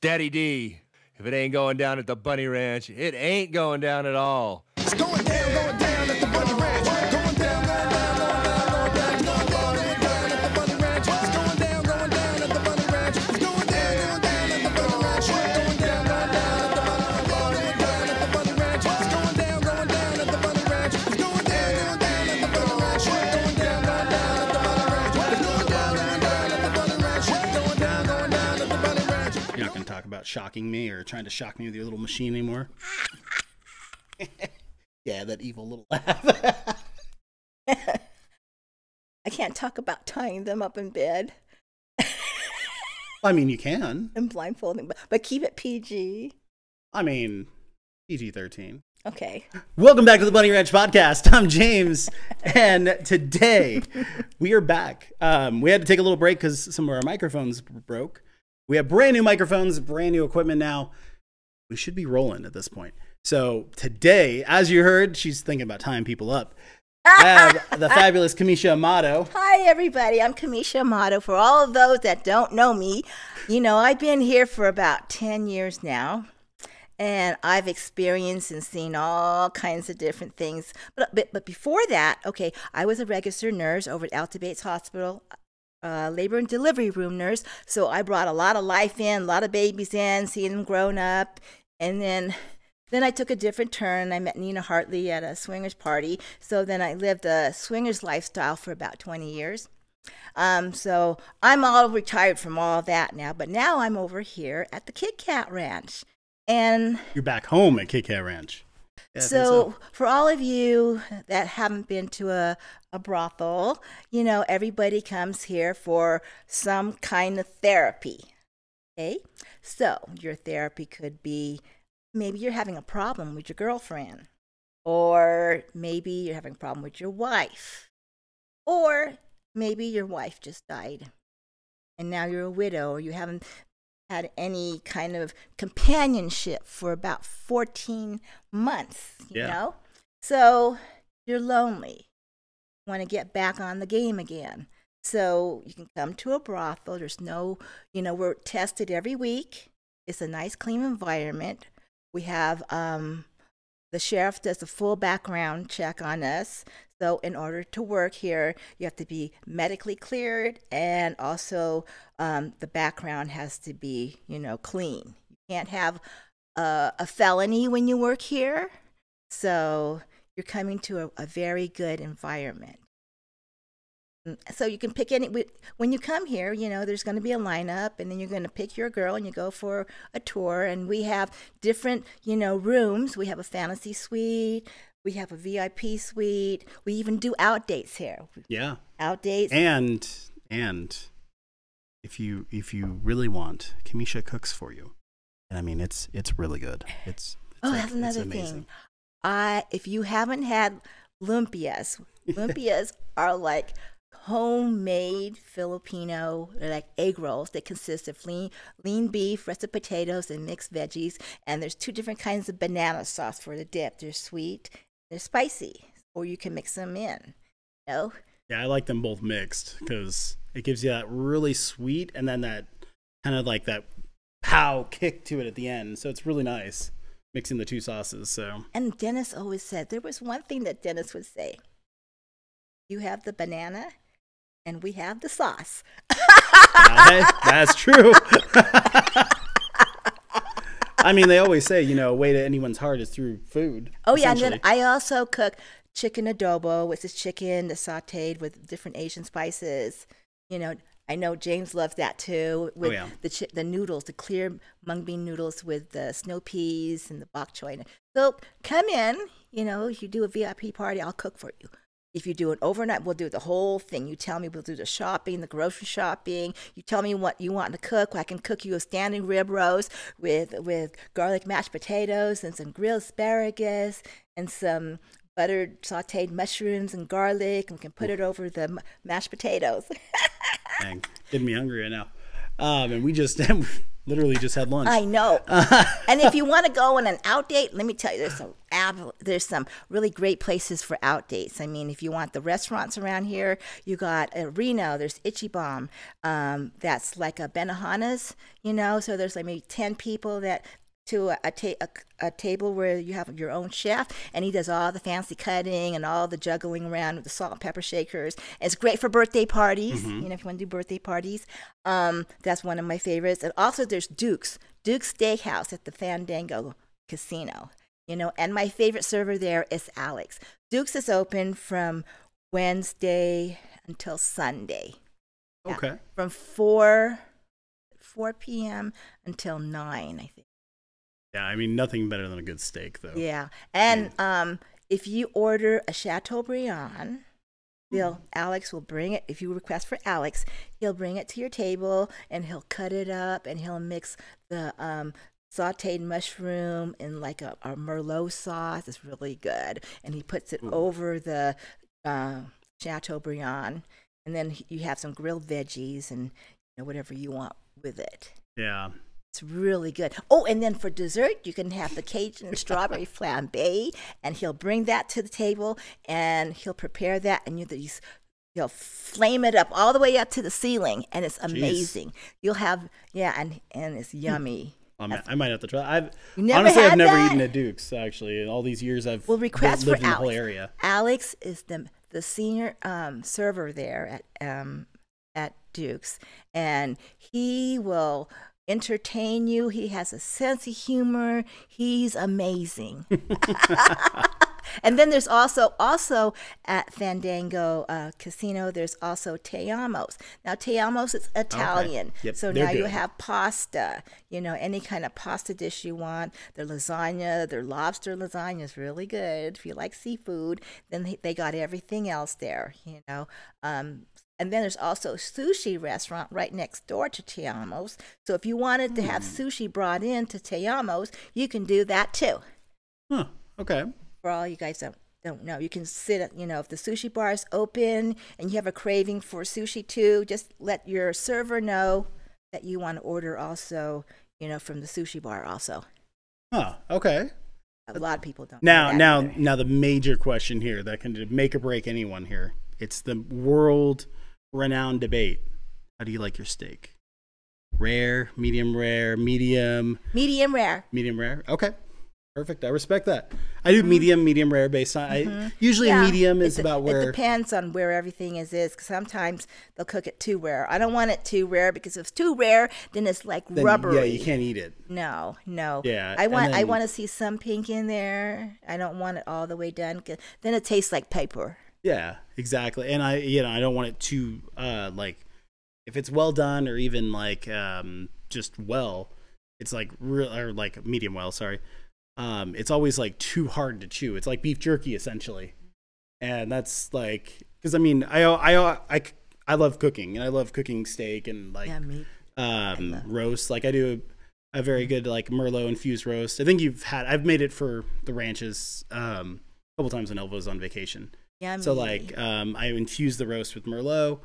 Daddy D. If it ain't going down at the Bunny Ranch, it ain't going down at all. It's going down at the Bunny Ranch. Going down, going down, going down, going down at the Bunny Ranch. It's going down at the Bunny Ranch. It's going down at the Bunny Ranch. Going down at the Bunny Ranch. It's going down at the Bunny Ranch. It's going down at the Bunny Ranch. Going down at the Bunny Ranch. It's going down at the Bunny Ranch. Going down at the Bunny Ranch. You're not going to talk about shocking me or trying to shock me with your little machine anymore. Yeah, that evil little laugh. I can't talk about tying them up in bed I mean, you can. and blindfolding, but keep it PG. I mean, PG-13. Okay. Welcome back to the Bunny Ranch Podcast. I'm James, and today we are back. We had to take a little break because some of our microphones broke. We have brand new microphones, brand new equipment now. We should be rolling at this point. So today, as you heard, she's thinking about tying people up. I have the fabulous Kamisha Amato. Hi, everybody. I'm Kamisha Amato. For all of those that don't know me, you know, I've been here for about 10 years now, and I've experienced and seen all kinds of different things. But before that, okay, I was a registered nurse over at Alta Bates Hospital, labor and delivery room nurse. So I brought a lot of life in, a lot of babies in, seeing them grown up, and then I took a different turn. I met Nina Hartley at a swingers party. So then I lived a swingers lifestyle for about 20 years. So I'm all retired from all that now. But now I'm over here at the Kit Kat Ranch. And You're back home at Kit Kat Ranch. Yeah, I think so for all of you that haven't been to a brothel, you know, everybody comes here for some kind of therapy. Okay? So your therapy could be, maybe you're having a problem with your girlfriend, or maybe you're having a problem with your wife, or maybe your wife just died and now you're a widow, or you haven't had any kind of companionship for about 14 months, you know? So you're lonely, want to get back on the game again. So you can come to a brothel. There's no, you know, we're tested every week. It's a nice, clean environment. We have the sheriff does a full background check on us. So in order to work here, you have to be medically cleared, and also the background has to be, you know, clean. You can't have a felony when you work here. So you're coming to a very good environment. So you can pick any, when you come here, you know, there's going to be a lineup, and then you're going to pick your girl and you go for a tour. And we have different, you know, rooms. We have a fantasy suite. We have a VIP suite. We even do out dates here. Yeah. Out dates. And if you really want, Kamisha cooks for you. And I mean, it's really good. It's that's another thing. If you haven't had lumpias are like homemade Filipino, like egg rolls that consist of lean beef, russet potatoes, and mixed veggies. And there's two different kinds of banana sauce for the dip. They're sweet, they're spicy, or you can mix them in. You know? Yeah, I like them both mixed because it gives you that really sweet and then that kind of like that pow kick to it at the end. So it's really nice mixing the two sauces. So. And Dennis always said, there was one thing that Dennis would say: you have the banana and we have the sauce. That's true. I mean, they always say, you know, a way to anyone's heart is through food. Oh, yeah. And then I also cook chicken adobo, which is chicken that's sauteed with different Asian spices. You know, I know James loves that too. With the noodles, the clear mung bean noodles with the snow peas and the bok choy. So come in, you know, if you do a VIP party, I'll cook for you. If you do an overnight, we'll do the whole thing. You tell me, we'll do the shopping, the grocery shopping. You tell me what you want to cook. I can cook you a standing rib roast with garlic mashed potatoes and some grilled asparagus and some buttered sauteed mushrooms and garlic. And we can put it over the mashed potatoes. Dang, getting me hungry right now. And we just Literally just had lunch. I know. And if you want to go on an out date, let me tell you, there's some really great places for out dates. I mean, if you want the restaurants around here, you got Reno. There's Ichibam. That's like a Benihana's, you know. So there's like maybe 10 people that to a table where you have your own chef, and he does all the fancy cutting and all the juggling around with the salt and pepper shakers. And it's great for birthday parties, you know, if you want to do birthday parties. That's one of my favorites. And also there's Duke's Steakhouse at the Fandango Casino, you know, and my favorite server there is Alex. Duke's is open from Wednesday until Sunday. Okay. From 4 p.m. until 9, I think. Yeah, I mean, nothing better than a good steak, though. Yeah, and if you order a Chateaubriand, Alex will bring it. If you request for Alex, he'll bring it to your table, and he'll cut it up, and he'll mix the sautéed mushroom in like a Merlot sauce. It's really good, and he puts it over the Chateaubriand, and then you have some grilled veggies and whatever you want with it. Yeah. It's really good. Oh, and then for dessert, you can have the Cajun strawberry flambe, and he'll bring that to the table, and he'll prepare that, and he'll flame it up all the way up to the ceiling, and it's amazing. You'll have, and it's yummy. I might have to try. I've never never that? eaten at Duke's, actually. In all these years I've request lived for in the whole Alex. area. Alex is the senior server there at Duke's, and he will entertain you. He has a sense of humor. He's amazing. And then there's also at Fandango Casino, there's also Te Amos. Now, Te Amos is Italian. Okay. Yep, so they're now you good. have pasta, any kind of pasta dish you want. Their lasagna, their lobster lasagna is really good. If you like seafood, then they got everything else there, And then there's also a sushi restaurant right next door to Te Amos. So if you wanted to have sushi brought in to Te Amos, you can do that too. Huh. Okay. For all you guys don't know, you can sit at, if the sushi bar is open and you have a craving for sushi too, just let your server know that you want to order also, from the sushi bar also. Huh. Okay. A lot of people don't know that either. Now the major question here that can make or break anyone here. It's the world-renowned debate. How do you like your steak? Rare, medium rare, medium? Medium rare. Medium rare? Okay. Perfect. I respect that. I do medium rare based on. Usually medium is about where. It depends on where everything is. Because sometimes they'll cook it too rare. I don't want it too rare because if it's too rare, then it's like rubbery. Yeah, you can't eat it. No. Yeah. I want to see some pink in there. I don't want it all the way done. 'Cause then it tastes like paper. Yeah, exactly. And I don't want it too if it's well done or even just well, it's like real or like medium well. Sorry. It's always like too hard to chew. It's like beef jerky essentially, and that's like because I mean I love cooking and I love cooking steak and roast. Like I do a very good like Merlot infused roast. I think I've made it for the ranches a couple times when Elva was on vacation. Yummy. So I infuse the roast with Merlot.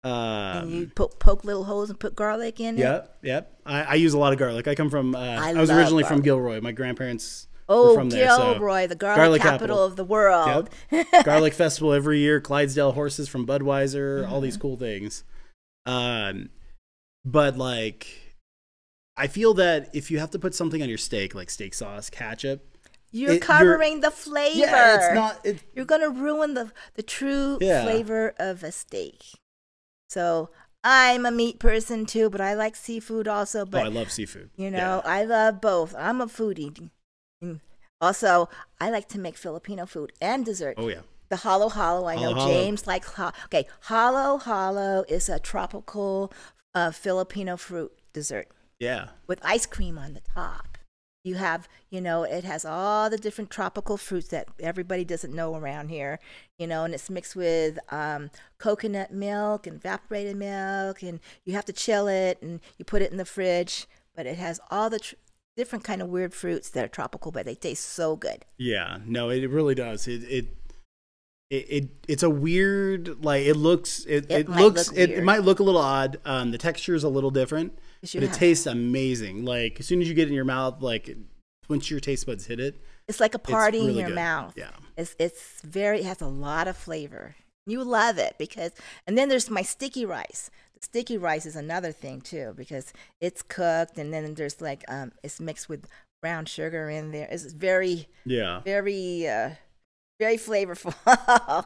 And you poke little holes and put garlic in it. Yep. I use a lot of garlic. I come from. I was love originally garlic. from Gilroy. My grandparents were from there. Gilroy, the garlic capital of the world. Yep. Garlic festival every year. Clydesdale horses from Budweiser. All these cool things. But I feel that if you have to put something on your steak, like steak sauce, ketchup. You're covering the flavor. Yeah, it's not. You're gonna ruin the true flavor of a steak. So I'm a meat person too, but I like seafood also. But I love seafood. I love both. I'm a foodie. Also, I like to make Filipino food and dessert. Oh yeah. The halo halo. I know James likes. Okay, halo halo is a tropical Filipino fruit dessert. Yeah. With ice cream on the top. You have, it has all the different tropical fruits that everybody doesn't know around here, and it's mixed with coconut milk and evaporated milk, and you have to chill it, and you put it in the fridge, but it has all the different kind of weird fruits that are tropical, but they taste so good. Yeah, no, it really does. It's a weird, it might look a little odd. The texture is a little different. 'Cause you But it have- tastes amazing. Like as soon as you get it in your mouth, like once your taste buds hit it, It's like a party in really your good. mouth. Yeah. It has a lot of flavor. You love it because, and then there's my sticky rice. The sticky rice is another thing too because it's cooked and then there's like it's mixed with brown sugar in there. It's very very flavorful.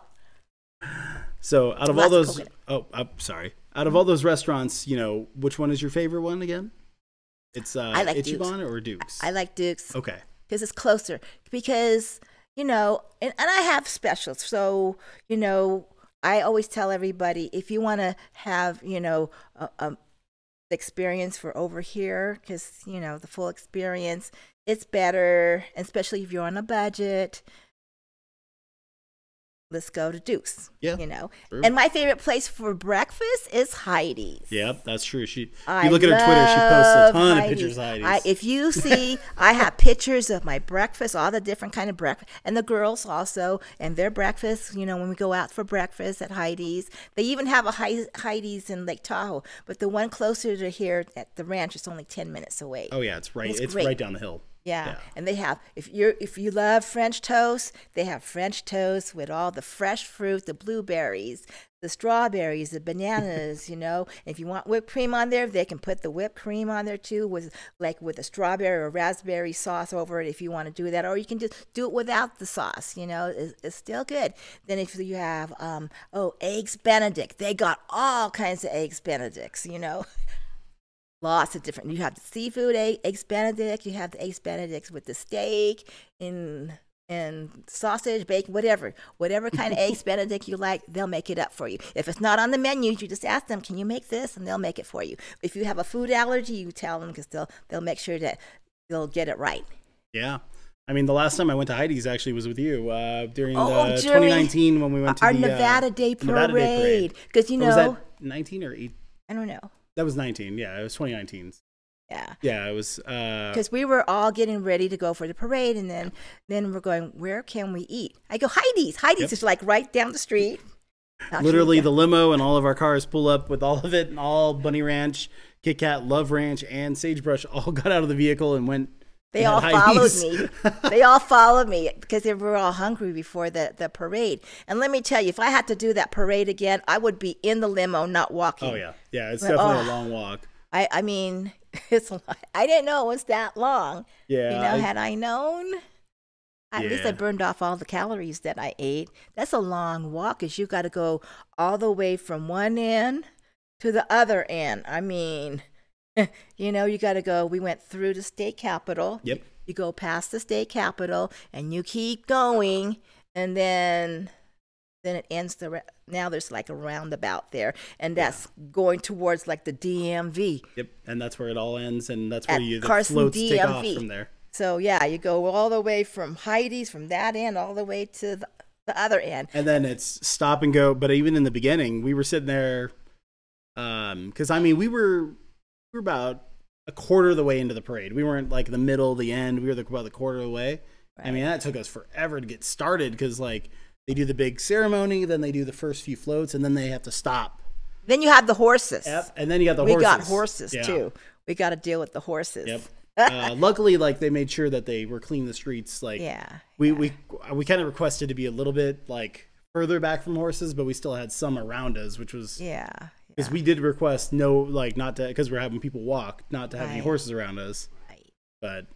So out of Lots all of those, coconut. I'm sorry. Out of all those restaurants, which one is your favorite one again? It's I like Ichiban or Duke's. I like Duke's. Okay. Because it's closer. Because, and I have specials. So, I always tell everybody if you want to have, the experience for over here, because, the full experience, it's better, especially if you're on a budget. Let's go to Duke's. Yeah, true. And my favorite place for breakfast is Heidi's. Yep, that's true. If you I look at her Twitter, she posts a ton love of pictures of Heidi's. If you see, I have pictures of my breakfast, all the different kind of breakfast, and the girls also, and their breakfast. When we go out for breakfast at Heidi's, they even have a Heidi's in Lake Tahoe, but the one closer to here at the ranch is only 10 minutes away. Oh yeah, it's right. It's great. right down the hill. Yeah. And they have if you love French toast, they have French toast with all the fresh fruit, the blueberries, the strawberries, the bananas, If you want whipped cream on there, they can put the whipped cream on there too with a strawberry or raspberry sauce over it if you want to do that, or you can just do it without the sauce, it's still good. Then if you have eggs Benedict, they got all kinds of eggs Benedicts, Lots of different. You have the seafood eggs Benedict. You have the eggs Benedicts with the steak and sausage, bacon, whatever kind of eggs Benedict you like, they'll make it up for you. If it's not on the menu, you just ask them, "Can you make this?" and they'll make it for you. If you have a food allergy, you tell them because they'll make sure that they'll get it right. Yeah. I mean, the last time I went to Heidi's actually was with you during during 2019 when we went to our the Nevada Day Nevada Day Parade. Because Was that 19 or 8? I don't know. That was 19. Yeah, it was 2019. Yeah. Yeah, it was. Because we were all getting ready to go for the parade, and then we're going, where can we eat? I go, Heidi's. Heidi's is like right down the street. Literally, the limo and all of our cars pull up with all of it, and all Bunny Ranch, Kit Kat, Love Ranch, and Sagebrush all got out of the vehicle and went. They and all had followed Heidi's. me. They all followed me because they were all hungry before the parade. And let me tell you, if I had to do that parade again, I would be in the limo, not walking. Oh yeah, it's definitely a long walk. I mean, it's a lot. I didn't know it was that long. Yeah, had I known, at least I burned off all the calories that I ate. That's a long walk because you got to go all the way from one end to the other end. I mean, you got to go. We went through the state capitol. Yep. You go past the state capitol and you keep going, and then it ends now there's like a roundabout there, and that's going towards like the DMV. Yep, and that's where it all ends, and that's where the Carson floats take off DMV. from there. So yeah, you go all the way from Heidi's, from that end, all the way to the other end. And then it's stop and go. But even in the beginning, we were sitting there, because I mean, we were about a quarter of the way into the parade. We weren't like the middle, the end. We were about the quarter of the way. Right. I mean, that took us forever to get started because like they do the big ceremony, then they do the first few floats, and then they have to stop. Then you have the horses. Yep, and then you got the horses. We got horses too. We got to deal with the horses. Yep. Luckily, like they made sure that they were cleaning the streets. Like we kind of requested to be a little bit like further back from horses, but we still had some around us, which was because we did request not to, because we're having people walk, not to have any horses around us. Right. But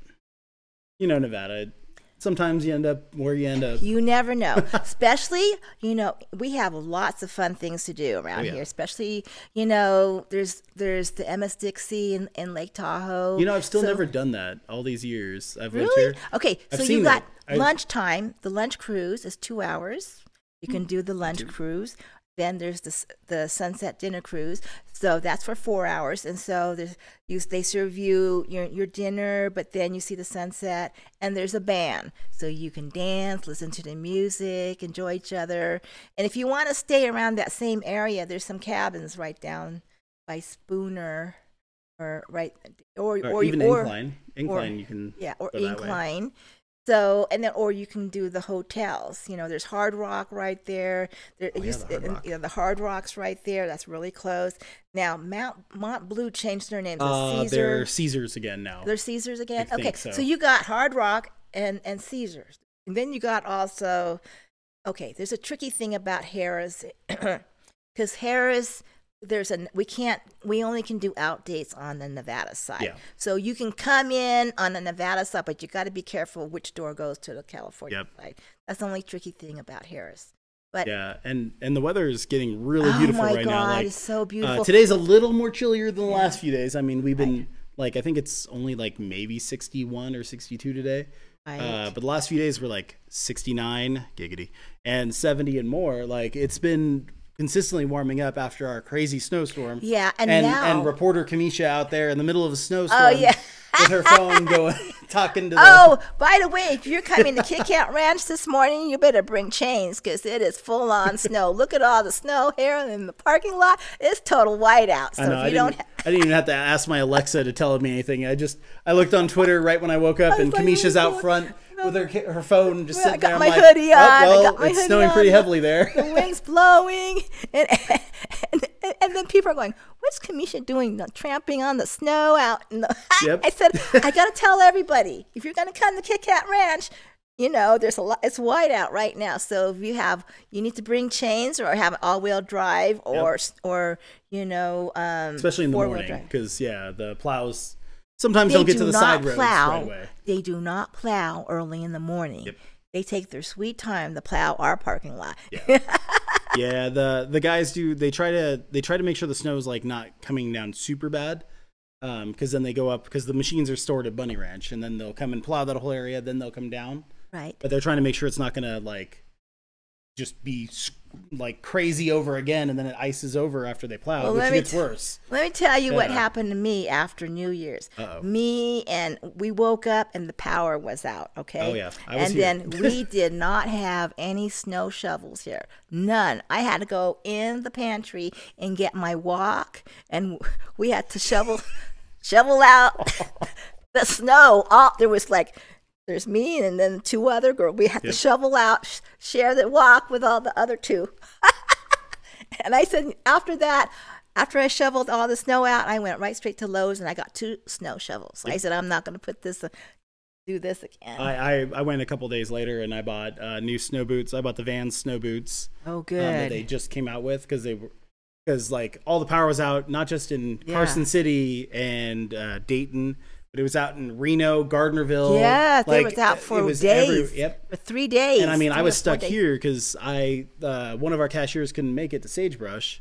Nevada, sometimes you end up where you end up. You never know. Especially, we have lots of fun things to do around here. Especially, there's the MS Dixie in Lake Tahoe. I've still never done that all these years I've lived Really? here. Okay, I've so seen you got it. lunchtime. The lunch cruise is 2 hours. You can do the lunch cruise. Then there's the sunset dinner cruise, so that's for 4 hours. And so they serve you your dinner, but then you see the sunset, and there's a band, so you can dance, listen to the music, enjoy each other. And if you want to stay around that same area, there's some cabins right down by Spooner, or even Incline. Incline, you can or go that way. Incline. So, and then, or you can do the hotels. You know, there's Hard Rock right there. There yeah, the Hard Rock. You know, the Hard Rock's right there. That's really close. Now, Mont Bleu changed their name to Caesar. They're Caesars again now. They're Caesars again. I think Okay, so. so you got Hard Rock and Caesars, and then you got also. Okay, there's a tricky thing about Harrah's, because Harrah's. We only can do outdates on the Nevada side. Yeah. So you can come in on the Nevada side, but you got to be careful which door goes to the California Yep. side. That's the only tricky thing about Harrah's. But Yeah, and the weather is getting really beautiful oh my right God, now. Like, it's so beautiful. today's a little more chillier than the last few days. I mean, we've been like, I think it's only like maybe 61 or 62 today. Right. But the last few days were like 69, giggity, and 70 and more. Like, it's been consistently warming up after our crazy snowstorm. Yeah, and and now- reporter Kamisha out there in the middle of a snowstorm. Oh, yeah. With her phone going, talking to the. Oh, by the way, if you're coming to Kit Kat Ranch this morning, you better bring chains because it is full on snow. Look at all the snow here in the parking lot. It's total whiteout. So I know. if you don't, I didn't even have to ask my Alexa to tell me anything. I looked on Twitter right when I woke up, I was and like, Kamisha's oh, out God. front with her phone just Well, I sitting got there. I'm my like, hoodie on. I Oh, well, got my it's hoodie snowing on. pretty heavily there. the wind's blowing, and then people are going, "What's Kamisha doing? Tramping on the snow out?" In the Yep. I said, "I got to tell everybody if you're going to come to Kit Kat Ranch." You know, there's a lot. It's white out right now, so if you need to bring chains or have an all-wheel drive or you know, Especially in the four-wheel morning, drive. because the plows sometimes don't get to the side roads right away. They do not plow early in the morning. Yep. They take their sweet time to plow our parking lot. Yeah, the guys do. They try to make sure the snow is like not coming down super bad, because then they go up because the machines are stored at Bunny Ranch, and then they'll come and plow that whole area. Then they'll come down. Right. But they're trying to make sure it's not gonna like just be like crazy over again, and then it ices over after they plow, Well, which let me gets worse. Let me tell you what Yeah. happened to me after New Year's. Uh-oh. We woke up and the power was out, okay? Oh, yeah. I was and here. then we did not have any snow shovels here. None. I had to go in the pantry and get my wok, and we had to shovel out the snow. There's me and then two other girls. We had to shovel out, share the wok with all the other two. And I said, after I shoveled all the snow out, I went right straight to Lowe's and I got 2 snow shovels. I said, I'm not going to do this again. I went a couple days later and I bought new snow boots. I bought the Vans snow boots. Oh, That good. they just came out with because like all the power was out, not just in Carson City and Dayton, but it was out in Reno, Gardnerville. Yeah, like, it was out for it was days. Yep. For 3 days. And I mean, I 3 was or 4 stuck days. here because one of our cashiers couldn't make it to Sagebrush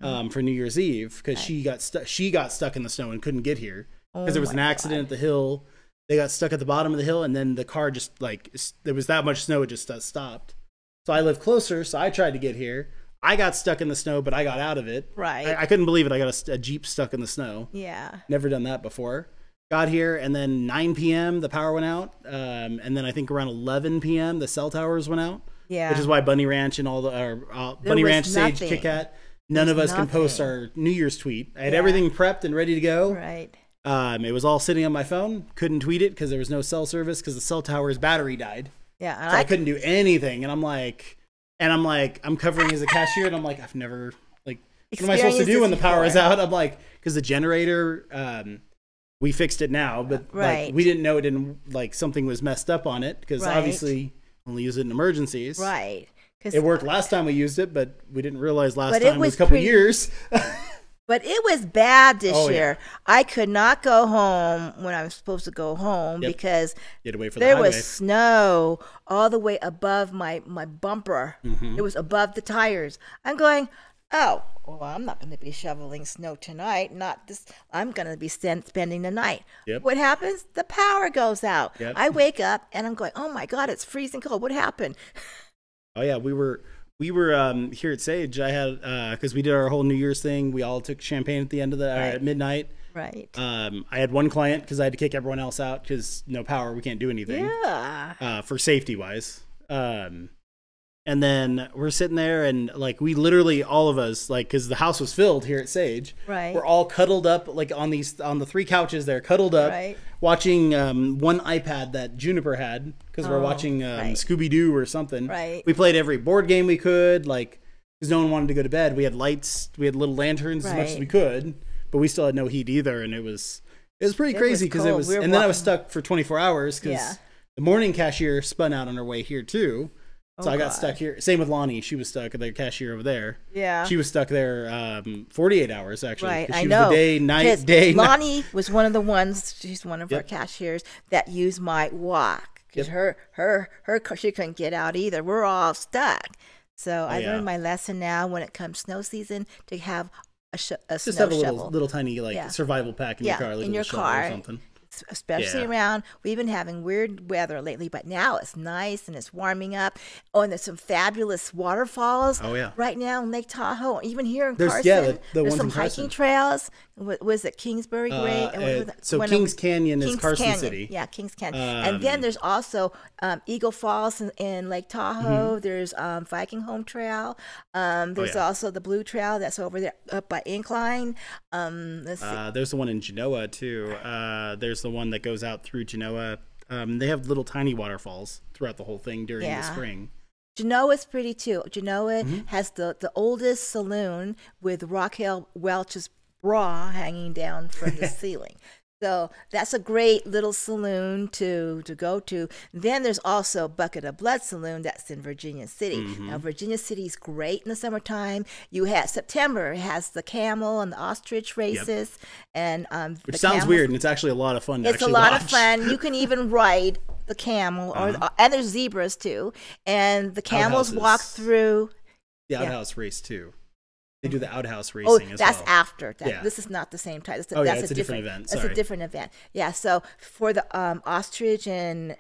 for New Year's Eve because she got stuck in the snow and couldn't get here because there was an accident at the hill. They got stuck at the bottom of the hill, and then the car just there was that much snow, it just stopped. So I live closer, so I tried to get here. I got stuck in the snow, but I got out of it. Right. I couldn't believe it. I got a Jeep stuck in the snow. Yeah. Never done that before. Got here, and then 9 p.m. the power went out, and then I think around 11 p.m. the cell towers went out. Yeah. Which is why Bunny Ranch and all the Bunny was Ranch, Sage, nothing. Kit Kat, none of us can post nothing. our New Year's tweet. I had Yeah. everything prepped and ready to go. Right. It was all sitting on my phone. Couldn't tweet it because there was no cell service because the cell tower's battery died. Yeah. And So I couldn't do anything. And I'm covering as a cashier, and I'm like, I've never what am I supposed to Experienced do when the this power is before. out? I'm like, because the generator, we fixed it now, but Right. we didn't know it didn't something was messed up on it because Right. obviously only use it in emergencies. Right. 'Cause- It worked last time we used it, but we didn't realize last But it time was was a couple pretty- years. But it was bad this Oh, yeah. year. I could not go home when I was supposed to go home Yep. because You had to wait for the there highway. was snow all the way above my bumper. Mm-hmm. It was above the tires. I'm going, oh, well, I'm not going to be shoveling snow tonight. Not this. I'm going to be spending the night. Yep. What happens? The power goes out. Yep. I wake up and I'm going, oh my God, it's freezing cold. What happened? Oh yeah, we were here at Sage. I had because we did our whole New Year's thing. We all took champagne at the end of at midnight. Right. I had one client because I had to kick everyone else out because no power, we can't do anything. Yeah. For safety wise. And And then we're sitting there, and like we literally all of us, like, because the house was filled here at Sage, Right. We're all cuddled up, like on the 3 couches there, cuddled up, Right. watching one iPad that Juniper had because we're watching right. Scooby Doo or something. Right. We played every board game we could, like, because no one wanted to go to bed. We had lights, we had little lanterns as much as Right. we could, but we still had no heat either, and it was pretty It crazy was because it cold. was, We were and then I walking- was stuck for 24 hours because Yeah. the morning cashier spun out on her way here too. So Oh, I got God. stuck here. Same with Lonnie. She was stuck at the cashier over there. Yeah. She was stuck there 48 hours actually. Right, 'cause I she know. was the day, night, 'Cause day, night. Lonnie was one of the ones. She's one of our Yep. cashiers that used my walk because Yep. her she couldn't get out either. We're all stuck. So I yeah. learned my lesson now when it comes snow season to have a Just snow have a shovel. little tiny like Yeah. survival pack in Yeah, your car, like in a your little shovel or car. something. Especially Yeah. around, we've been having weird weather lately, but now it's nice and it's warming up. Oh, and there's some fabulous waterfalls. Oh, yeah. Right now in Lake Tahoe, even here in There's- Carson. yeah, the there's ones some in hiking Carson. trails. What was it, Kingsbury Great? And what was that? So One of- Kings Canyon is Kings Carson Canyon. City. Yeah, Kings Canyon. And then there's also Eagle Falls in Lake Tahoe. There's Viking Home Trail. There's yeah. also the Blue Trail that's over there up by Incline. Let's see. There's the one in Genoa too. There's the one that goes out through Genoa. They have little tiny waterfalls throughout the whole thing during the Yeah. spring. Genoa's pretty too. Genoa Mm-hmm. has the oldest saloon with Raquel Welch's bra hanging down from the ceiling. So that's a great little saloon to go to. Then there's also Bucket of Blood Saloon that's in Virginia City. Mm-hmm. Now Virginia City's great in the summertime. You have September, it has the camel and the ostrich races, and Which the sounds camels- weird, and it's actually a lot of fun to It's a actually lot watch. of fun. You can even ride the camel, and there's zebras too. And the camels walk Outhouses. through. The Yeah. outhouse race too. They do the outhouse Oh, racing as that's well. after. Yeah. This is not the same time. Oh, yeah, it's a different event. That's Sorry. a different event. Yeah. So for the ostrich and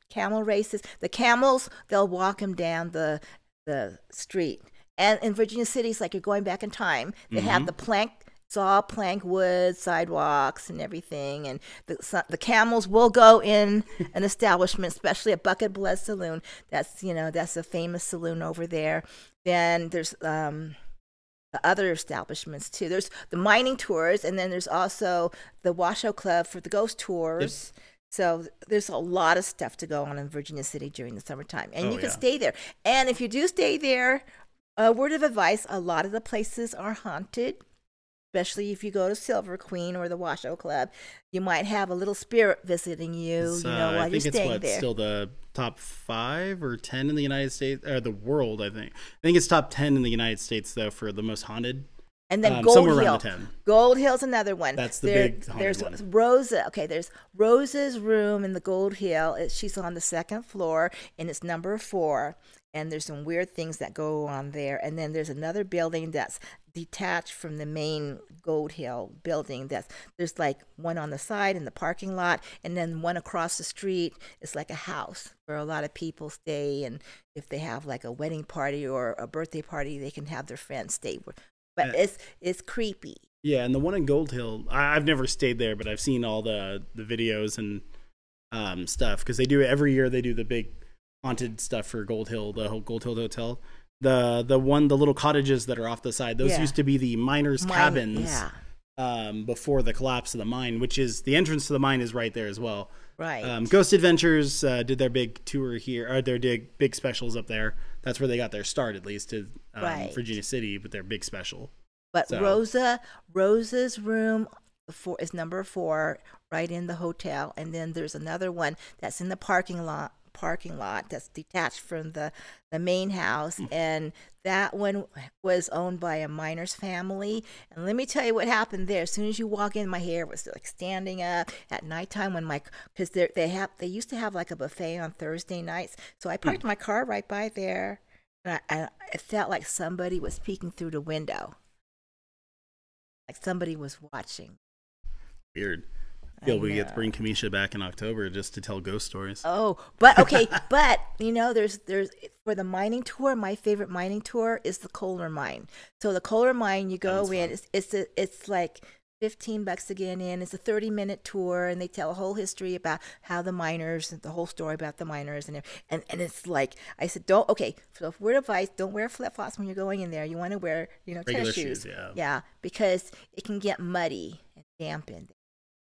camel races, the camels they'll walk them down the street. And in Virginia City, it's like you're going back in time. They Mm-hmm. have the plank. It's all plank wood sidewalks and everything, and the camels will go in an establishment, especially a Bucket Blood Saloon. That's that's a famous saloon over there. Then there's the other establishments too. There's the mining tours, and then there's also the Washoe Club for the ghost tours. So there's a lot of stuff to go on in Virginia City during the summertime, and Oh, you can yeah. stay there. And if you do stay there, a word of advice: a lot of the places are haunted. Especially if you go to Silver Queen or the Washoe Club, you might have a little spirit visiting you. It's, while I you're think it's staying there. still the top 5 or 10 in the United States or the world. I think it's top 10 in the United States though for the most haunted. And then Gold somewhere Hill. around the 10. Gold Hill's another one. That's the big haunted There's one. Rosa. Okay, there's Rosa's room in the Gold Hill. She's on the 2nd floor, and it's number 4. And there's some weird things that go on there. And then there's another building that's detached from the main Gold Hill building. There's like one on the side in the parking lot, and then one across the street. It's like a house where a lot of people stay, and if they have like a wedding party or a birthday party, they can have their friends stay. But it's creepy. Yeah, and the one in Gold Hill, I've never stayed there, but I've seen all the videos and stuff because they do it every year. They do the big haunted stuff for Gold Hill, the whole Gold Hill Hotel. The little cottages that are off the side. Those Yeah. used to be the miners' cabins. Yeah. Before the collapse of the mine, which is the entrance to the mine is right there as well. Right. Ghost Adventures did their big tour here, or their big specials up there. That's where they got their start, at least, to Right. Virginia City with their big special. But So- Rosa's room is number 4, right in the hotel, and then there's another one that's in the parking lot that's detached from the main house, and that one was owned by a miner's family. And let me tell you what happened there. As soon as you walk in, my hair was like standing up at nighttime because they used to have like a buffet on Thursday nights, so I parked my car right by there, and it felt like somebody was peeking through the window. Like somebody was watching. Weird. I feel we get to bring Kamisha back in October just to tell ghost stories. Oh, but okay, but there's for the mining tour. My favorite mining tour is the Kohler mine. So the Kohler mine, you go Sounds in. fun. It's like $15 to get in. It's a 30-minute tour, and they tell a whole history about how the miners, the whole story about the miners, and it's like I said, so word of advice: don't wear flip-flops when you're going in there. You want to wear, Regular tennis shoes, shoes. yeah. Because it can get muddy and dampened.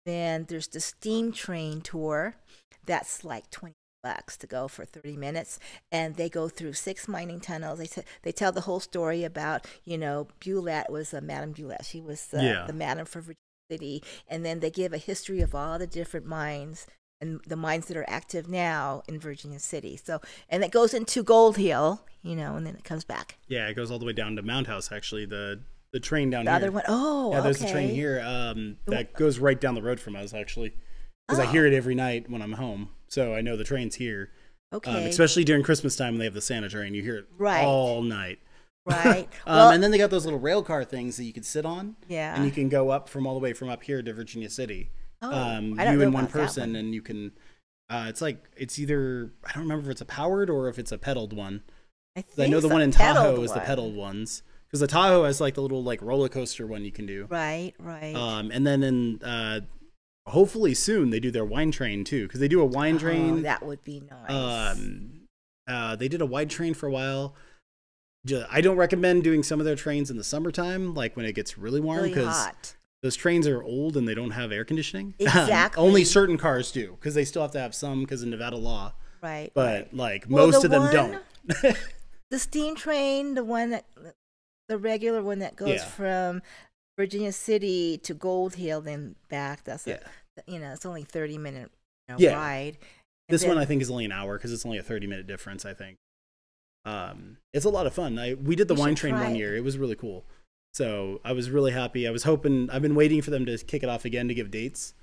Then there's the steam train tour, that's like $20 to go for 30 minutes, and they go through 6 mining tunnels. They tell the whole story about, Bulett was Madame Bulett. She was the madam for Virginia City, and then they give a history of all the different mines and the mines that are active now in Virginia City. So, and it goes into Gold Hill, and then it comes back. Yeah, it goes all the way down to Mount House. Actually, the train down The here. other one, yeah, there's the train here that goes right down the road from us, actually, because I hear it every night when I'm home. So I know the train's here. Okay. Especially during Christmas time when they have the Santa train. You hear it all night. Right. And then they got those little rail car things that you can sit on. Yeah. And you can go up from all the way from up here to Virginia City. Oh, I don't you know and one about that person, one. and you can. It's either, I don't remember if it's a powered or if it's a pedaled one. I know the one in Tahoe is the pedaled ones, because the Tahoe has like the little roller coaster one you can do. Right. And then in hopefully soon they do their wine train too, because they do a wine train. That would be nice. They did a wine train for a while. I don't recommend doing some of their trains in the summertime, like when it gets really warm, Really because hot. those trains are old and they don't have air conditioning. Exactly. Only certain cars do, because they still have to have some because of Nevada law. Right. But Well, most of them don't. The steam train, the regular one that goes from Virginia City to Gold Hill, then back. That's it's only 30-minute ride. And This one I think is only an hour because it's only a 30-minute difference, I think. It's a lot of fun. We did the wine train one year. It was really cool. So I was really happy. I was hoping, I've been waiting for them to kick it off again to give dates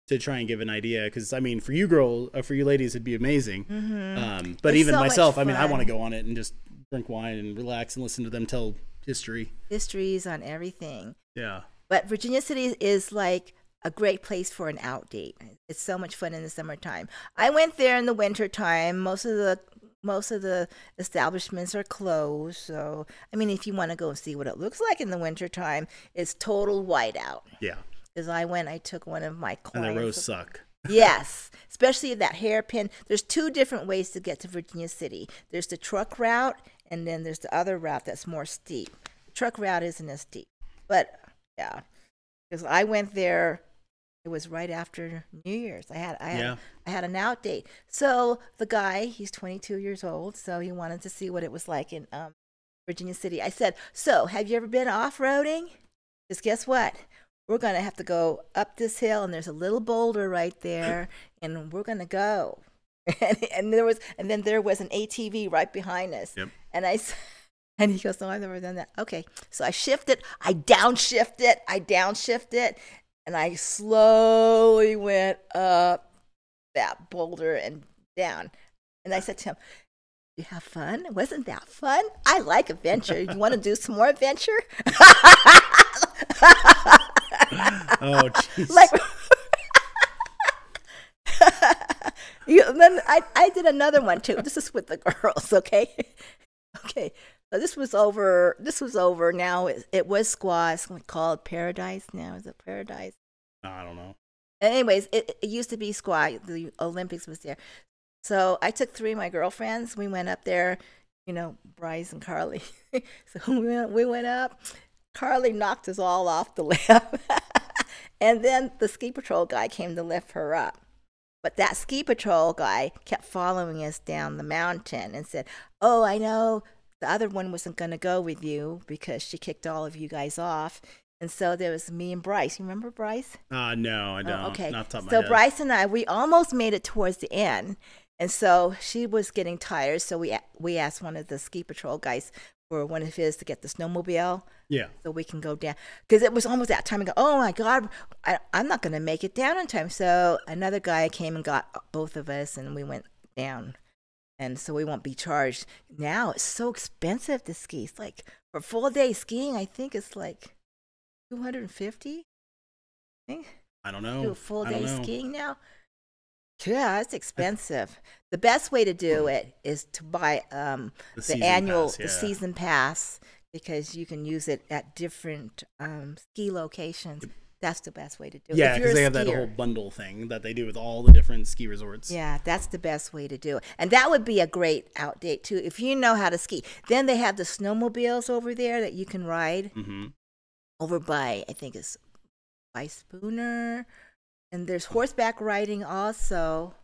to try and give an idea. Because, I mean, for you ladies, it'd be amazing. Mm-hmm. But It's even so much myself, I mean, I fun. want to go on it and just drink wine and relax and listen to them tell history. Histories on everything. Yeah. But Virginia City is like a great place for an out date. It's so much fun in the summertime. I went there in the wintertime. Most of the establishments are closed. So, I mean, if you want to go see what it looks like in the wintertime, it's total whiteout. Yeah. Because I took one of my clients. And the roads suck. Yes, especially that hairpin. There's 2 different ways to get to Virginia City. There's the truck route, and then there's the other route that's more steep. The truck route isn't as steep. But, yeah, because I went there, it was right after New Year's. I had an out date. So the guy, he's 22 years old, so he wanted to see what it was like in Virginia City. I said, so have you ever been off-roading? Because guess what? We're going to have to go up this hill, and there's a little boulder right there, and we're going to go. and then there was an ATV right behind us. Yep. And he goes, no, I've never done that. Okay. So I downshifted, and I slowly went up that boulder and down. And I said to him, you have fun? Wasn't that fun? I like adventure. You want to do some more adventure? Oh, jeez. Then I did another one too. This is with the girls, okay? Okay. So this was over now. It was Squaw. It's called Paradise now. Is it Paradise? I don't know. Anyways, it used to be Squaw. The Olympics was there. So I took 3 of my girlfriends. We went up there, Bryce and Carly. So we went up. Carly knocked us all off the lift. And then the ski patrol guy came to lift her up. But that ski patrol guy kept following us down the mountain and said, oh, I know the other one wasn't going to go with you because she kicked all of you guys off. And so there was me and Bryce. You remember Bryce? No, I don't. Oh, okay. Not off the top of my So head. Bryce and I, we almost made it towards the end. And so she was getting tired. So we asked one of the ski patrol guys for one of his to get the snowmobile. Yeah. So we can go down. Because it was almost that time. I go, oh, my God, I'm not going to make it down in time. So another guy came and got both of us, and we went down. And so we won't be charged. Now it's so expensive to ski. It's like for full day skiing, I think it's like $250. I don't know. Do a full I don't day know. skiing now? Yeah, it's expensive. The best way to do it is to buy the season annual pass, the yeah. season pass, because you can use it at different ski locations. That's the best way to do it. Yeah, If you're because a they have that skier. whole bundle thing that they do with all the different ski resorts. Yeah, that's the best way to do it. And that would be a great out date too. If you know how to ski. Then they have the snowmobiles over there that you can ride Mm-hmm. over by, I think it's by Spooner. And there's horseback riding also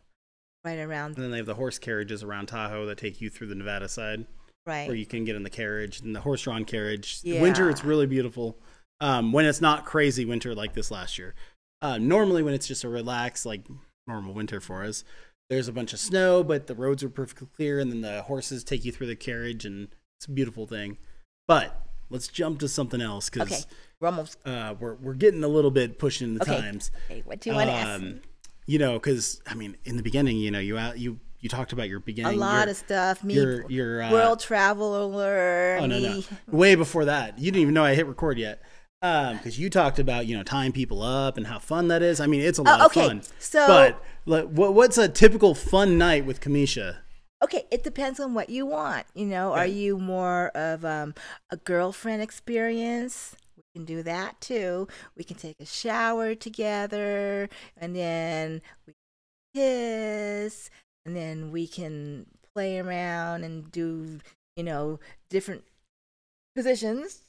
right around, And then they have the horse carriages around Tahoe that take you through the Nevada side, where right. you can get in the carriage and the horse-drawn carriage. Yeah. Winter, it's really beautiful. When it's not crazy winter like this last year. Normally, when it's just a relaxed, like normal winter for us, there's a bunch of snow, but the roads are perfectly clear, and then the horses take you through the carriage, and it's a beautiful thing. But let's jump to something else Okay, because we're almost, we're getting a little bit pushing the okay. times. Okay, what do you want to ask me? You know, because I mean, in the beginning, you know, you talked about your A beginning. lot your- of stuff. Me, your world traveler. Oh no, me. no, way before that. You didn't even know I hit record yet. Because you talked about, you know, tying people up and how fun that is. I mean, it's a lot okay. of fun. So- but like, what's a typical fun night with Kamisha? Okay, it depends on what you want. You know, are you more of a girlfriend experience? We can do that too. We can take a shower together, and then we kiss, and then we can play around and do, you know, different positions.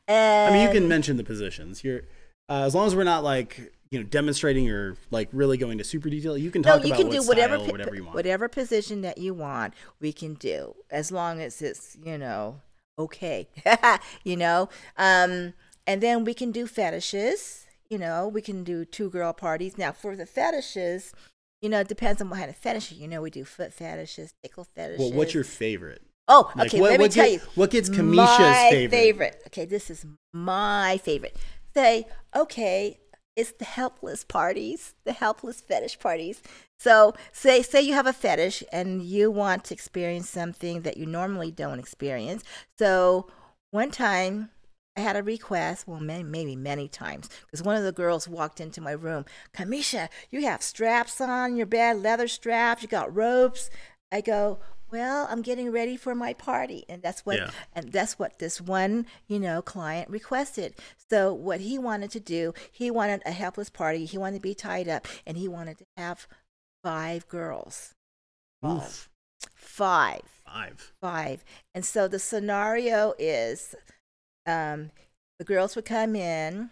I mean, you can And- mention the positions. You're as long as we're not like, you know, demonstrating or like really going to super detail. You can talk you about can what do style, whatever whatever you want. whatever position that you want. We can do as long as it's, you know, okay. You know, and then we can do fetishes. You know, we can do 2-girl parties. Now for the fetishes, you know, it depends on what kind of fetish. You know, we do foot fetishes, tickle fetishes. Well, what's your favorite? Oh, Like, okay. what- Let me what tell get- you. what gets Kamisha's my favorite? Okay, this is my favorite. Say, okay, it's the helpless parties, the helpless fetish parties. So say you have a fetish and you want to experience something that you normally don't experience. So one time I had a request, well, maybe many times, because one of the girls walked into my room. Kamisha, you have straps on your bed, leather straps, you got ropes. I go, well, I'm getting ready for my party, and that's what this one, you know, client requested. So what he wanted to do, he wanted a helpless party. He wanted to be tied up, and he wanted to have 5 girls. Oof. 5. 5. And so the scenario is, the girls would come in,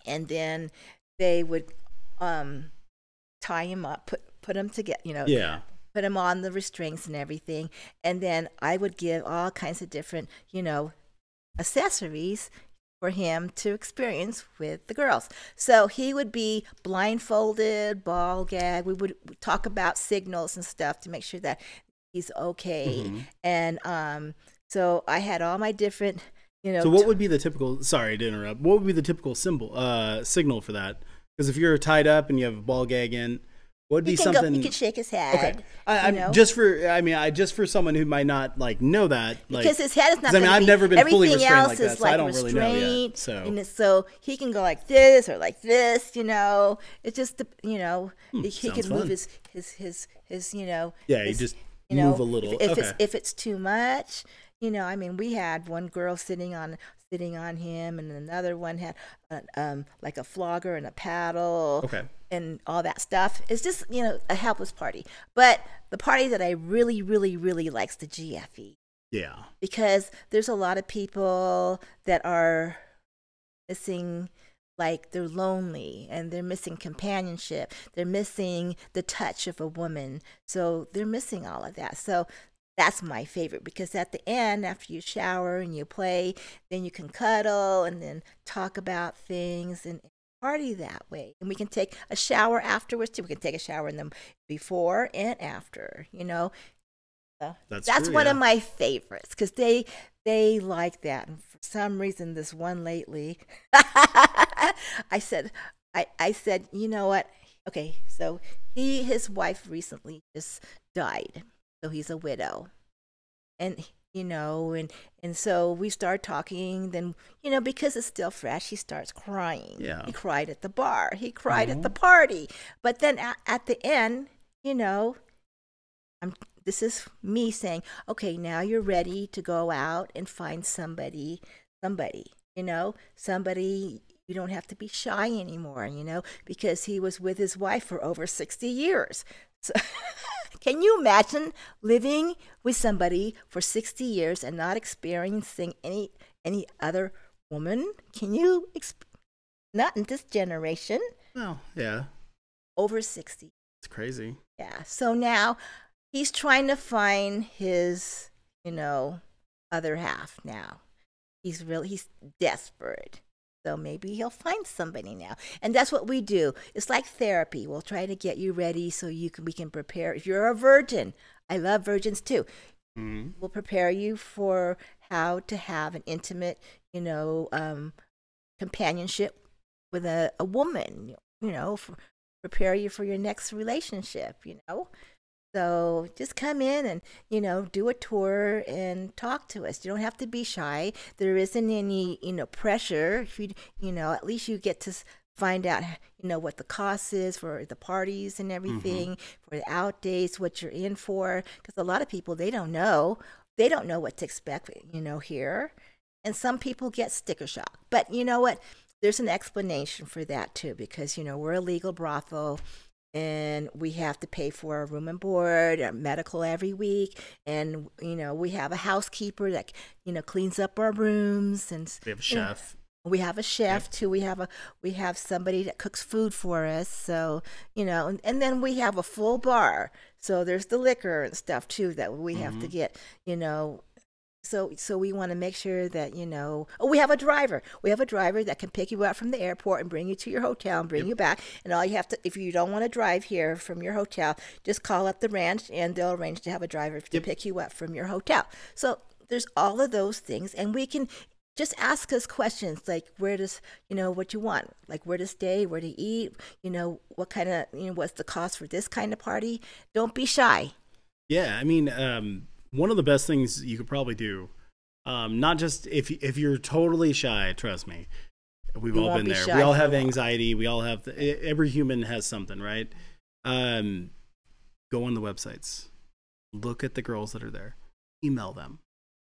and then they would tie him up, put him together, you know, Yeah. put him on the restraints and everything. And then I would give all kinds of different, you know, accessories for him to experience with the girls. So he would be blindfolded, ball gag. We would talk about signals and stuff to make sure that he's okay. Mm-hmm. And so I had all my different, you know. So what would be the typical? Sorry to interrupt. What would be the typical signal for that? Because if you're tied up and you have a ball gag in, what would be he can something? Go, he could shake his head. Okay, you know? just for someone who might not like know that, like, Because his head is not. 'cause I mean, gonna I've be, never been fully everything restrained else like that, is so I like don't really know yet, restraint, so. and so he can go like this or like this. You know, it's just you know he sounds can move fun. his you know. Yeah, you his- just you know, move a little. If Okay. it's too much, you know, I mean, we had one girl sitting on him, and another one had like a flogger and a paddle. Okay. And all that stuff. It's just, you know, a helpless party. But the party that I really, really, really likes the GFE, Yeah. because there's a lot of people that are missing, like they're lonely and they're missing companionship. They're missing the touch of a woman. So they're missing all of that. So that's my favorite, because at the end, after you shower and you play, then you can cuddle and then talk about things and party that way. And we can take a shower afterwards too. We can take a shower in them before and after, you know. That's That's true, one yeah. of my favorites, because they like that. And for some reason, this one lately, I said, you know what? Okay, so his wife recently just died, so he's a widow, and you know, and so we start talking. Then, you know, because it's still fresh, he starts crying. Yeah. He cried at the bar. He cried at the party. But then at the end, you know, this is me saying, okay, now you're ready to go out and find somebody, you know, somebody you don't have to be shy anymore, because he was with his wife for over 60 years. So can you imagine living with somebody for 60 years and not experiencing any other woman? Can you not in this generation? Well, yeah. Over 60. It's crazy. Yeah. So now he's trying to find his, other half now. He's desperate. So maybe he'll find somebody now. And that's what we do. It's like therapy. We'll try to get you ready so we can prepare. If you're a virgin, I love virgins too. Mm-hmm. We'll prepare you for how to have an intimate, companionship with a woman, prepare you for your next relationship, So just come in and, do a tour and talk to us. You don't have to be shy. There isn't any, pressure. If at least you get to find out, what the cost is for the parties and everything, for the out dates, what you're in for. Because a lot of people, they don't know. They don't know what to expect, here. And some people get sticker shock. But you know what? There's an explanation for that, too, because, we're a legal brothel. And we have to pay for our room and board, our medical every week. And, we have a housekeeper that, cleans up our rooms. And we have a chef. We have a chef, too. We have somebody that cooks food for us. So, and then we have a full bar. So there's the liquor and stuff, too, that we have to get, So we want to make sure that, we have a driver. We have a driver that can pick you up from the airport and bring you to your hotel and bring you back. And all you have to, if you don't want to drive here from your hotel, just call up the ranch and they'll arrange to have a driver to pick you up from your hotel. So there's all of those things. And we can just ask us questions like, where does, what you want, like where to stay, where to eat, what kind of, what's the cost for this kind of party? Don't be shy. Yeah. I mean, one of the best things you could probably do, not just if you're totally shy, trust me, we've all been there. We all have anxiety. We all have, every human has something, right? Go on the websites, look at the girls that are there, email them,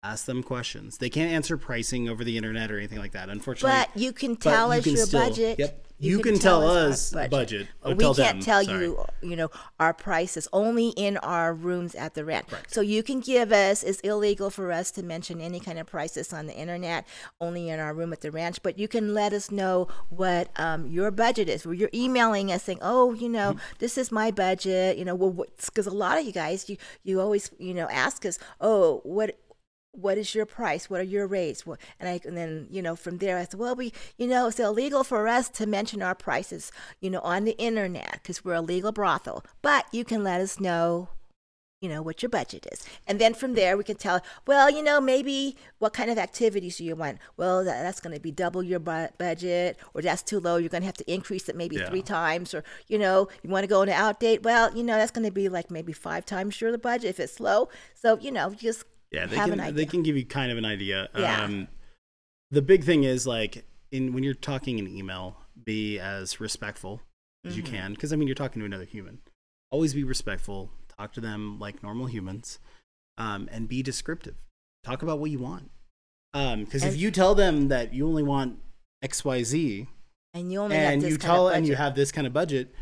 ask them questions. They can't answer pricing over the internet or anything like that, unfortunately. But you can tell us your budget. Yep. You can tell us budget. We can't tell you, our prices only in our rooms at the ranch. Correct. So you can give us, it's illegal for us to mention any kind of prices on the internet, only in our room at the ranch, but you can let us know what your budget is. Where you're emailing us saying, this is my budget, because a lot of you guys, you always, ask us, what is your price? What are your rates? And then, from there, I said, well, it's illegal for us to mention our prices, on the internet because we're a legal brothel. But you can let us know, what your budget is. And then from there, we can tell, well, maybe what kind of activities do you want? Well, that's going to be double your budget, or that's too low. You're going to have to increase it maybe 3 times, or, you want to go on an out date. Well, that's going to be like maybe 5 times your budget if it's low. So, just they can give you kind of an idea. Yeah. The big thing is like when you're talking in email, be as respectful as you can, because you're talking to another human. Always be respectful. Talk to them like normal humans, and be descriptive. Talk about what you want. Because if you tell them that you only want XYZ, and you only have this kind of budget, and you have this kind of budget,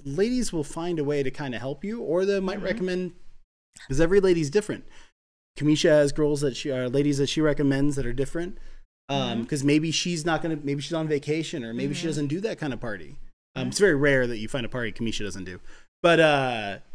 ladies will find a way to kind of help you, or they might recommend, because every lady's different. Kamisha has girls ladies that she recommends that are different. Because maybe she's maybe she's on vacation, or maybe she doesn't do that kind of party. It's very rare that you find a party Kamisha doesn't do. But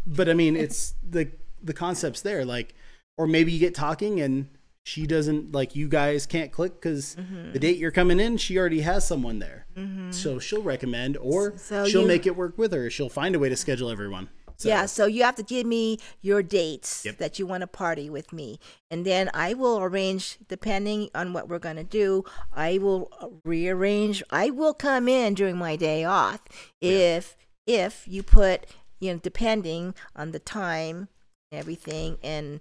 it's the concept's there. Like, or maybe you get talking and she doesn't, like, you guys can't click because the date you're coming in, she already has someone there. So she'll recommend, or she'll make it work with her. She'll find a way to schedule everyone. So. Yeah, so you have to give me your dates that you want to party with me. And then I will arrange, depending on what we're going to do, I will rearrange. I will come in during my day off if you put, depending on the time and everything, and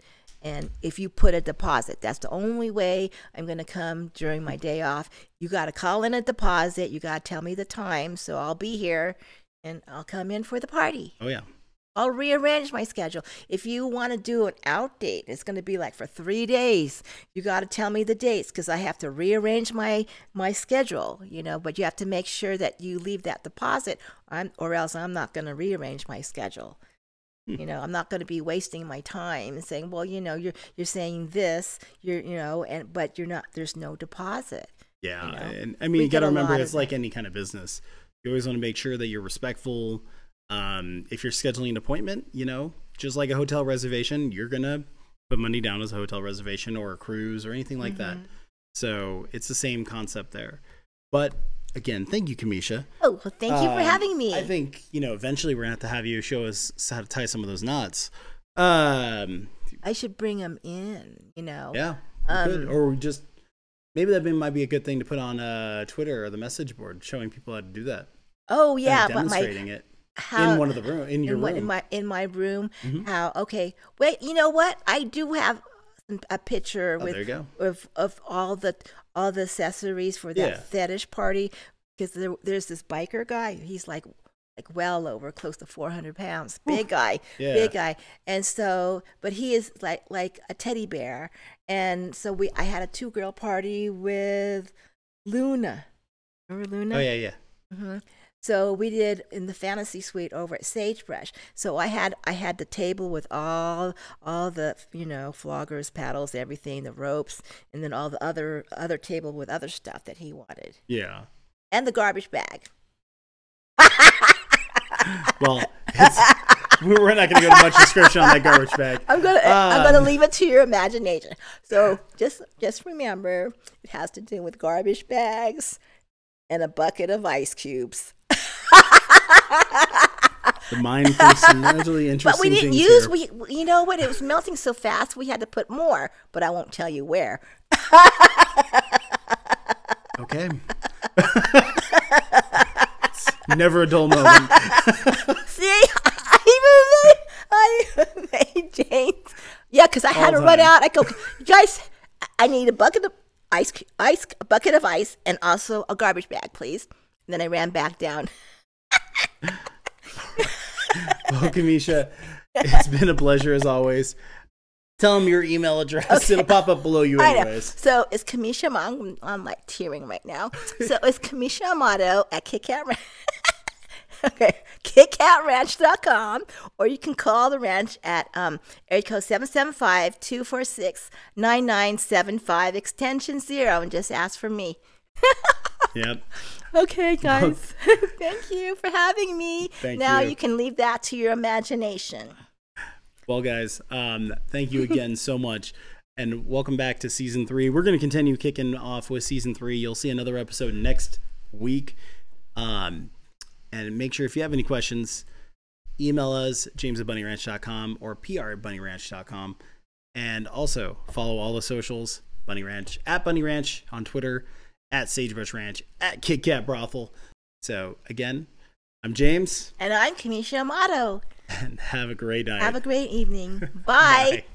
if you put a deposit. That's the only way I'm going to come during my day off. You got to call in a deposit. You got to tell me the time, so I'll be here, and I'll come in for the party. Oh, yeah. I'll rearrange my schedule. If you want to do an out date, it's going to be like for 3 days. You got to tell me the dates because I have to rearrange my schedule, but you have to make sure that you leave that deposit or else I'm not going to rearrange my schedule. I'm not going to be wasting my time and saying, well, you're saying this, but you're not, there's no deposit. Yeah. And I mean, you got to remember, it's like any kind of business. You always want to make sure that you're respectful. If you're scheduling an appointment, just like a hotel reservation, you're going to put money down as a hotel reservation or a cruise or anything like that. So it's the same concept there. But again, thank you, Kamisha. Oh, well, thank you for having me. I think, eventually we're going to have you show us how to tie some of those knots. I should bring them in, Yeah. Could. Or we just, maybe that might be a good thing to put on Twitter or the message board, showing people how to do that. Oh, yeah. Demonstrating it. In one of the room, in your room. In my room. Okay. Wait, you know what? I do have a picture there you go. of all the accessories for that fetish party, because there's this biker guy. He's like well over close to 400 pounds. Big guy. Big guy. And so, but he is like a teddy bear. And so I had a 2-girl party with Luna. Remember Luna? Oh yeah. Mm-hmm. So we did in the fantasy suite over at Sagebrush. So I had the table with all the floggers, paddles, everything, the ropes, and then all the other table with other stuff that he wanted. Yeah. And the garbage bag. Well, we're not going to go to much description on that garbage bag. I'm gonna leave it to your imagination. So just remember, it has to do with garbage bags and a bucket of ice cubes. The mind thinks some really interesting but we didn't things use here. you know what, it was melting so fast we had to put more, but I won't tell you where. Okay. Never a dull moment. See, I made James. Yeah, because I had to run out. I go, you guys, I need a bucket of ice, a bucket of ice, and also a garbage bag, please. And then I ran back down. Well, Kamisha, it's been a pleasure as always. Tell them your email address. Okay. It'll pop up below you anyways. So it's Kamisha Amato. I'm like tearing right now. So it's Kamisha Amato at KitKat Ranch. Okay, KitKatRanch.com, or you can call the ranch at area code 775-246-9975, extension 0, and just ask for me. Yep. Okay, guys. Thank you for having me. Now you can leave that to your imagination. Well, guys, thank you again so much. And welcome back to Season 3. We're going to continue kicking off with Season 3. You'll see another episode next week. And make sure if you have any questions, email us, james@bunnyranch.com or pr@bunnyranch.com. And also follow all the socials, Bunny Ranch, @Bunny Ranch on Twitter, @Sagebrush Ranch, @KitKat Brothel. So, again, I'm James. And I'm Kamisha Amato. And have a great night. Have a great evening. Bye. Bye.